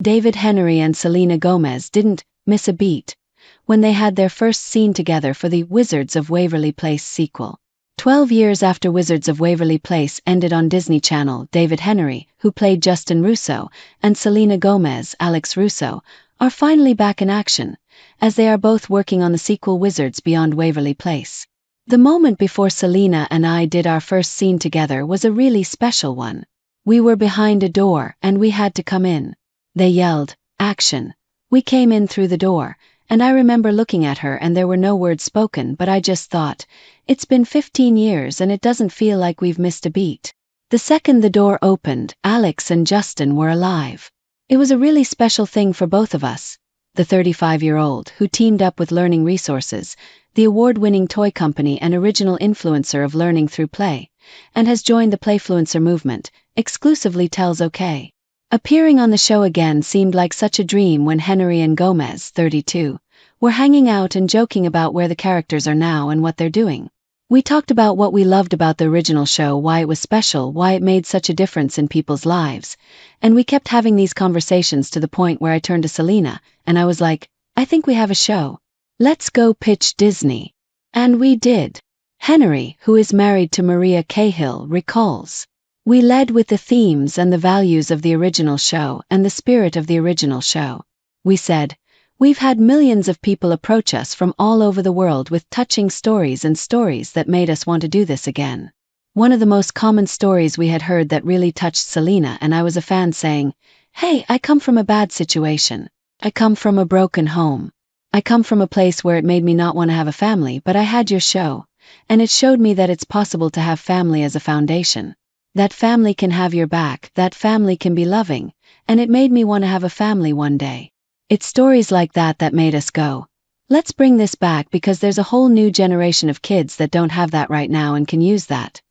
Henrie and Selena Gomez didn't miss a beat when they had their first scene together for the Wizards of Waverly Place sequel. 12 years after Wizards of Waverly Place ended on Disney Channel, Henrie, who played Justin Russo, and Selena Gomez, Alex Russo, are finally back in action, as they are both working on the sequel Wizards Beyond Waverly Place. The moment before Selena and I did our first scene together was a really special one. We were behind a door and we had to come in. They yelled, "Action!" We came in through the door, and I remember looking at her and there were no words spoken, but I just thought, it's been 15 years and it doesn't feel like we've missed a beat. The second the door opened, Alex and Justin were alive. It was a really special thing for both of us. The 35-year-old who teamed up with Learning Resources, the award-winning toy company and original influencer of learning through play, and has joined the Playfluencer movement, exclusively tells OK. Appearing on the show again seemed like such a dream when Henrie and Gomez, 32, were hanging out and joking about where the characters are now and what they're doing. We talked about what we loved about the original show, why it was special, why it made such a difference in people's lives, and we kept having these conversations to the point where I turned to Selena, and I was like, I think we have a show. Let's go pitch Disney. And we did. Henrie, who is married to Maria Cahill, recalls. We led with the themes and the values of the original show and the spirit of the original show. We said, we've had millions of people approach us from all over the world with touching stories and stories that made us want to do this again. One of the most common stories we had heard that really touched Selena and I was a fan saying, "Hey, I come from a bad situation. I come from a broken home. I come from a place where it made me not want to have a family, but I had your show, and it showed me that it's possible to have family as a foundation. That family can have your back, that family can be loving, and it made me want to have a family one day." It's stories like that that made us go, let's bring this back because there's a whole new generation of kids that don't have that right now and can use that.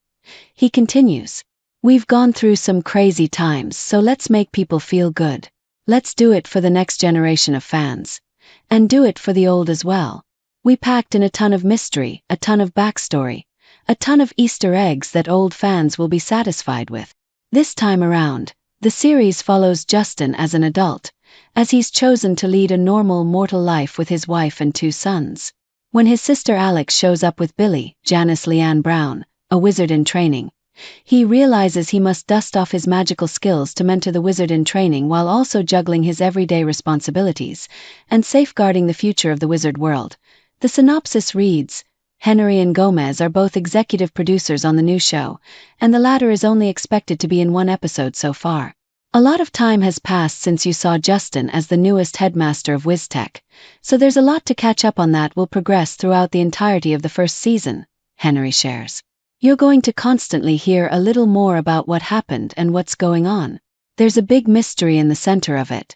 He continues, we've gone through some crazy times, so let's make people feel good. Let's do it for the next generation of fans. And do it for the old as well. We packed in a ton of mystery, a ton of backstory, a ton of Easter eggs that old fans will be satisfied with. This time around, the series follows Justin as an adult, as he's chosen to lead a normal mortal life with his wife and 2 sons. When his sister Alex shows up with Billy, Janice Leanne Brown, a wizard in training, he realizes he must dust off his magical skills to mentor the wizard in training while also juggling his everyday responsibilities and safeguarding the future of the wizard world. The synopsis reads, Henrie and Gomez are both executive producers on the new show, and the latter is only expected to be in 1 episode so far. A lot of time has passed since you saw Justin as the newest headmaster of WizTech, so there's a lot to catch up on that will progress throughout the entirety of the first season, Henrie shares. You're going to constantly hear a little more about what happened and what's going on. There's a big mystery in the center of it,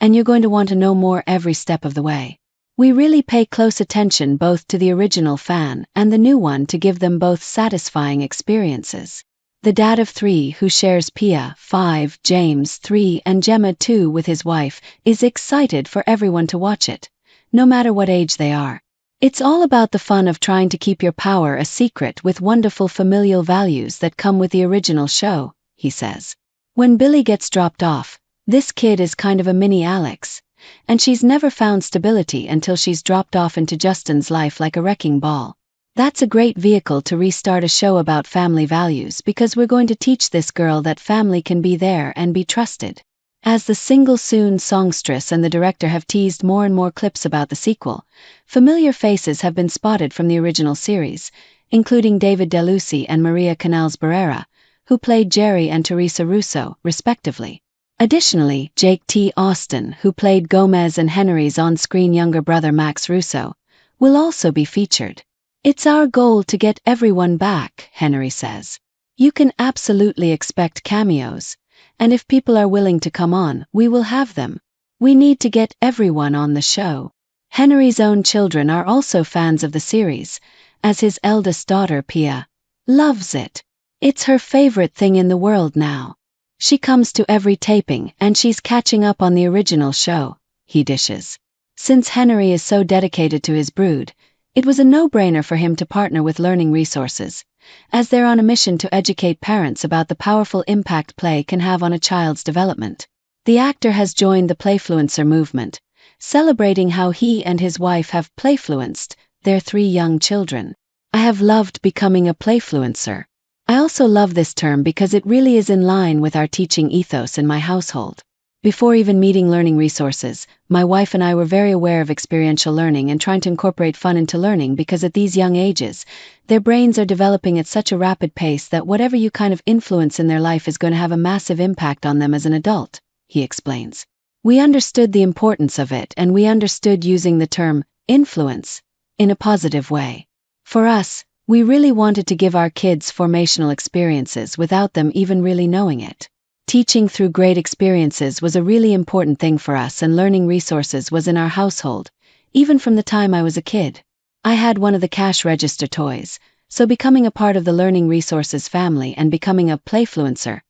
and you're going to want to know more every step of the way. We really pay close attention both to the original fan and the new one to give them both satisfying experiences. The dad of 3 who shares Pia, 5, James, 3 and Gemma 2 with his wife is excited for everyone to watch it, no matter what age they are. It's all about the fun of trying to keep your power a secret with wonderful familial values that come with the original show, he says. When Billy gets dropped off, this kid is kind of a mini Alex, and she's never found stability until she's dropped off into Justin's life like a wrecking ball. That's a great vehicle to restart a show about family values because we're going to teach this girl that family can be there and be trusted. As the single soon songstress and the director have teased more and more clips about the sequel, familiar faces have been spotted from the original series, including David DeLucy and Maria Canals-Barrera, who played Jerry and Teresa Russo, respectively. Additionally, Jake T. Austin, who played Gomez and Henrie's on-screen younger brother Max Russo, will also be featured. It's our goal to get everyone back, Henrie says. You can absolutely expect cameos, and if people are willing to come on, we will have them. We need to get everyone on the show. Henrie's own children are also fans of the series, as his eldest daughter Pia loves it. It's her favorite thing in the world now. She comes to every taping and she's catching up on the original show, he dishes. Since Henrie is so dedicated to his brood, it was a no-brainer for him to partner with Learning Resources, as they're on a mission to educate parents about the powerful impact play can have on a child's development. The actor has joined the Playfluencer movement, celebrating how he and his wife have playfluenced their 3 young children. I have loved becoming a playfluencer. I also love this term because it really is in line with our teaching ethos in my household. Before even meeting learning resources, my wife and I were very aware of experiential learning and trying to incorporate fun into learning because at these young ages, their brains are developing at such a rapid pace that whatever you kind of influence in their life is going to have a massive impact on them as an adult, he explains. We understood the importance of it, and we understood using the term influence in a positive way. For us, we really wanted to give our kids formational experiences without them even really knowing it. Teaching through great experiences was a really important thing for us, and learning resources was in our household, even from the time I was a kid. I had one of the cash register toys, so becoming a part of the learning resources family and becoming a playfluencer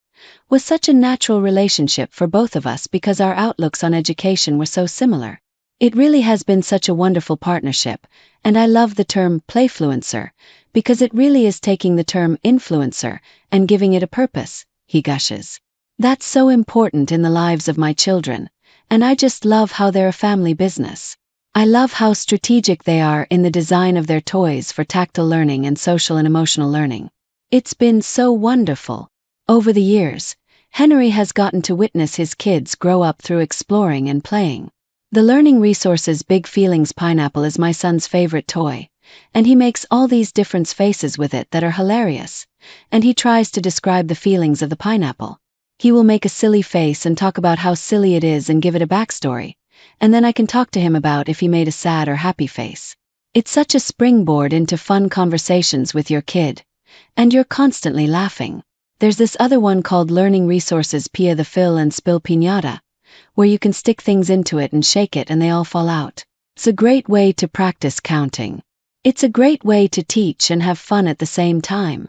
was such a natural relationship for both of us because our outlooks on education were so similar. It really has been such a wonderful partnership, and I love the term playfluencer because it really is taking the term influencer and giving it a purpose, he gushes. That's so important in the lives of my children, and I just love how they're a family business. I love how strategic they are in the design of their toys for tactile learning and social and emotional learning. It's been so wonderful. Over the years, Henry has gotten to witness his kids grow up through exploring and playing. The Learning Resources Big Feelings pineapple is my son's favorite toy, and he makes all these different faces with it that are hilarious, and he tries to describe the feelings of the pineapple. He will make a silly face and talk about how silly it is and give it a backstory, and then I can talk to him about if he made a sad or happy face. It's such a springboard into fun conversations with your kid, and you're constantly laughing. There's this other one called Learning Resources Pia the Fill and Spill Piñata, where you can stick things into it and shake it and they all fall out. It's a great way to practice counting. It's a great way to teach and have fun at the same time.